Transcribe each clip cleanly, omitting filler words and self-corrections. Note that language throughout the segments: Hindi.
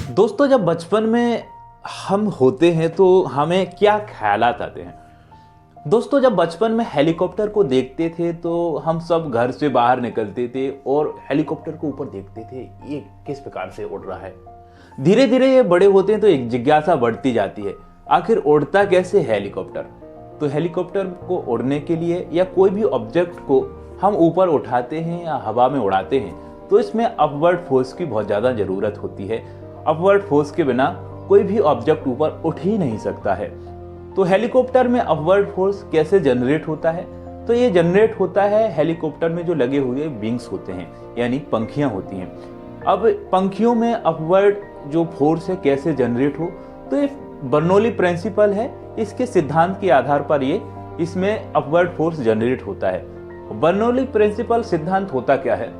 दोस्तों, जब बचपन में हम होते हैं तो हमें क्या ख्यालात आते हैं। दोस्तों, जब बचपन में हेलीकॉप्टर को देखते थे तो हम सब घर से बाहर निकलते थे और हेलीकॉप्टर को ऊपर देखते थे, ये किस प्रकार से उड़ रहा है। धीरे धीरे ये बड़े होते हैं तो एक जिज्ञासा बढ़ती जाती है, आखिर उड़ता कैसे है हेलीकॉप्टर। तो हेलीकॉप्टर को उड़ने के लिए या कोई भी ऑब्जेक्ट को हम ऊपर उठाते हैं या हवा में उड़ाते हैं तो इसमें अपवर्ड फोर्स की बहुत ज़्यादा ज़रूरत होती है। अपवर्ड फोर्स के बिना कोई भी ऑब्जेक्ट ऊपर उठ ही नहीं सकता है। तो हेलीकॉप्टर में अपवर्ड फोर्स कैसे जनरेट होता है, तो ये जनरेट होता है हेलीकॉप्टर में जो लगे हुए विंग्स होते हैं, यानी पंखियां होती हैं। अब पंखियों में अपवर्ड जो फोर्स है कैसे जनरेट हो, तो ये बर्नौली प्रिंसिपल है, इसके सिद्धांत के आधार पर ये इसमें अपवर्ड फोर्स जनरेट होता है। बर्नौली प्रिंसिपल सिद्धांत होता क्या है,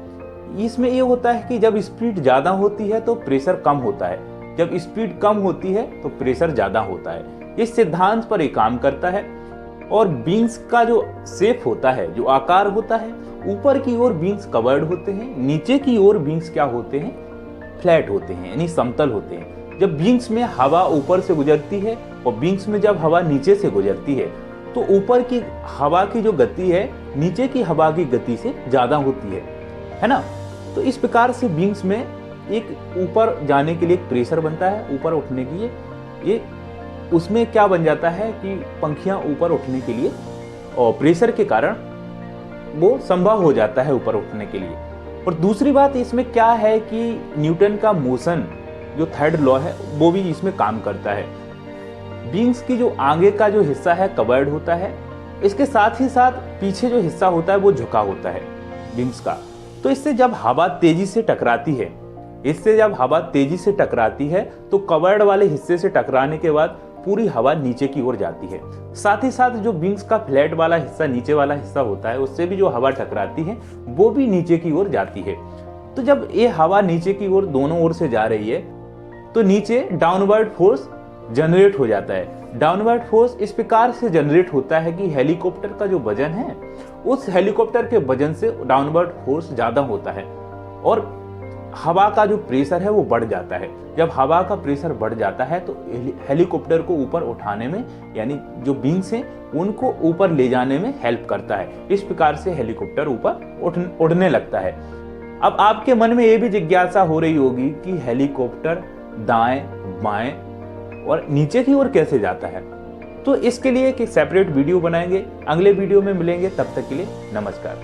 इसमें ये होता है कि जब स्पीड ज्यादा होती है तो प्रेशर कम होता है, जब स्पीड कम होती है तो प्रेशर ज्यादा होता है। इस सिद्धांत पर एक काम करता है। और विंग्स का जो शेप होता है, जो आकार होता है, ऊपर की ओर विंग्स कवर्ड होते हैं, नीचे की ओर विंग्स क्या होते हैं, फ्लैट होते हैं, यानी समतल होते हैं। जब विंग्स में हवा ऊपर से गुजरती है और विंग्स में जब हवा नीचे से गुजरती है तो ऊपर की हवा की जो गति है नीचे की हवा की गति से ज्यादा होती है ना। तो इस प्रकार से विंग्स में एक ऊपर जाने के लिए एक प्रेशर बनता है, ऊपर उठने के लिए ये उसमें क्या बन जाता है कि पंखियां ऊपर उठने के लिए और प्रेशर के कारण वो संभव हो जाता है ऊपर उठने के लिए। और दूसरी बात इसमें क्या है कि न्यूटन का मोशन जो थर्ड लॉ है वो भी इसमें काम करता है। विंग्स की जो आगे का जो हिस्सा है कवर्ड होता है, इसके साथ ही साथ पीछे जो हिस्सा होता है वो झुका होता है विंग्स का। तो इससे जब हवा तेजी से टकराती है तो कवर्ड वाले हिस्से से टकराने के बाद पूरी हवा नीचे की ओर जाती है। साथ ही साथ जो विंग्स का फ्लैट वाला हिस्सा, नीचे वाला हिस्सा होता है, उससे भी जो हवा टकराती है वो भी नीचे की ओर जाती है। तो जब ये हवा नीचे की ओर दोनों ओर से जा रही है तो नीचे डाउनवर्ड फोर्स जनरेट हो जाता है। डाउनवर्ड फोर्स इस प्रकार से जनरेट होता है कि हेलीकॉप्टर का जो वजन है उस हेलीकॉप्टर के वजन से डाउनवर्ड फोर्स ज्यादा होता है और हवा का जो प्रेशर है वो बढ़ जाता है। जब हवा का प्रेशर बढ़ जाता है तो हेलीकॉप्टर को ऊपर उठाने में, यानी जो विंग्स हैं उनको ऊपर ले जाने में हेल्प करता है। इस प्रकार से हेलीकॉप्टर ऊपर उड़ने लगता है। अब आपके मन में ये भी जिज्ञासा हो रही होगी कि हेलीकॉप्टर दाएं बाएं और नीचे की ओर कैसे जाता है। तो इसके लिए एक सेपरेट वीडियो बनाएंगे, अगले वीडियो में मिलेंगे। तब तक के लिए नमस्कार।